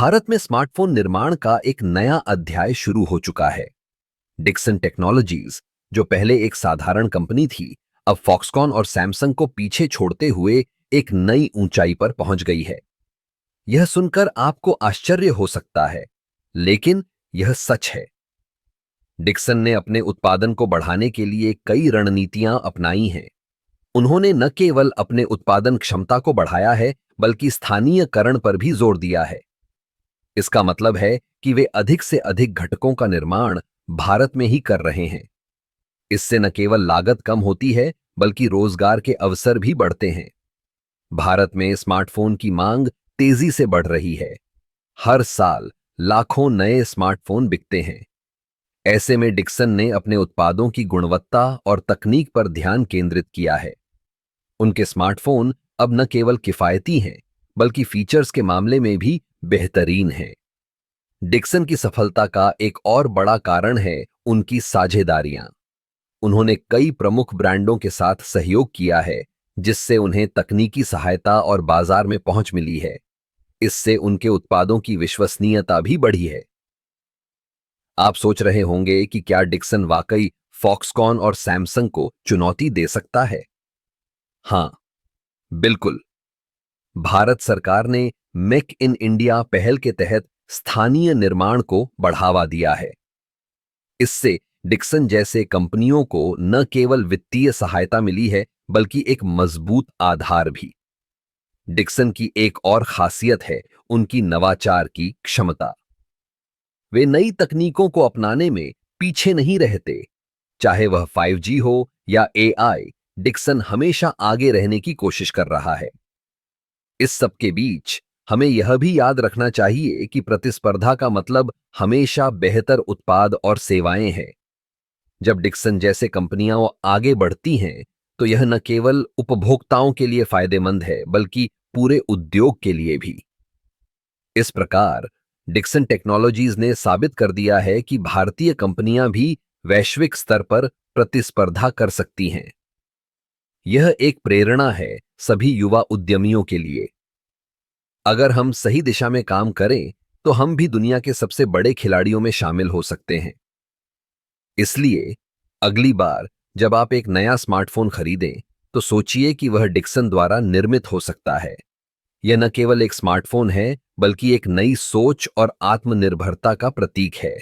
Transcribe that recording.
भारत में स्मार्टफोन निर्माण का एक नया अध्याय शुरू हो चुका है। डिक्सन टेक्नोलॉजीज, जो पहले एक साधारण कंपनी थी, अब फॉक्सकॉन और सैमसंग को पीछे छोड़ते हुए एक नई ऊंचाई पर पहुंच गई है। यह सुनकर आपको आश्चर्य हो सकता है, लेकिन यह सच है। डिक्सन ने अपने उत्पादन को बढ़ाने के लिए कई रणनीतियां अपनाई हैं। उन्होंने न केवल अपने उत्पादन क्षमता को बढ़ाया है, बल्कि स्थानीयकरण पर भी जोर दिया है। इसका मतलब है कि वे अधिक से अधिक घटकों का निर्माण भारत में ही कर रहे हैं। इससे न केवल लागत कम होती है, बल्कि रोजगार के अवसर भी बढ़ते हैं। भारत में स्मार्टफोन की मांग तेजी से बढ़ रही है। हर साल लाखों नए स्मार्टफोन बिकते हैं। ऐसे में डिक्सन ने अपने उत्पादों की गुणवत्ता और तकनीक पर ध्यान केंद्रित किया है। उनके स्मार्टफोन अब न केवल किफायती हैं, बल्कि फीचर्स के मामले में भी बेहतरीन हैं। डिक्सन की सफलता का एक और बड़ा कारण है उनकी साझेदारियां। उन्होंने कई प्रमुख ब्रांडों के साथ सहयोग किया है, जिससे उन्हें तकनीकी सहायता और बाजार में पहुंच मिली है। इससे उनके उत्पादों की विश्वसनीयता भी बढ़ी है। आप सोच रहे होंगे कि क्या डिक्सन वाकई फॉक्सकॉन और सैमसंग को चुनौती दे सकता है? हां, बिल्कुल। भारत सरकार ने मेक इन इंडिया पहल के तहत स्थानीय निर्माण को बढ़ावा दिया है। इससे डिक्सन जैसे कंपनियों को न केवल वित्तीय सहायता मिली है, बल्कि एक मजबूत आधार भी। डिक्सन की एक और खासियत है उनकी नवाचार की क्षमता। वे नई तकनीकों को अपनाने में पीछे नहीं रहते। चाहे वह 5G हो या AI, डिक्सन हमेशा आगे रहने की कोशिश कर रहा है। इस सब के बीच हमें यह भी याद रखना चाहिए कि प्रतिस्पर्धा का मतलब हमेशा बेहतर उत्पाद और सेवाएं हैं। जब डिक्सन जैसे कंपनियां आगे बढ़ती हैं, तो यह न केवल उपभोक्ताओं के लिए फायदेमंद है, बल्कि पूरे उद्योग के लिए भी। इस प्रकार डिक्सन टेक्नोलॉजीज ने साबित कर दिया है कि भारतीय कंपनियां भी वैश्विक स्तर पर प्रतिस्पर्धा कर सकती हैं। यह एक प्रेरणा है सभी युवा उद्यमियों के लिए। अगर हम सही दिशा में काम करें, तो हम भी दुनिया के सबसे बड़े खिलाड़ियों में शामिल हो सकते हैं। इसलिए अगली बार जब आप एक नया स्मार्टफोन खरीदें, तो सोचिए कि वह डिक्सन द्वारा निर्मित हो सकता है। यह न केवल एक स्मार्टफोन है, बल्कि एक नई सोच और आत्मनिर्भरता का प्रतीक है।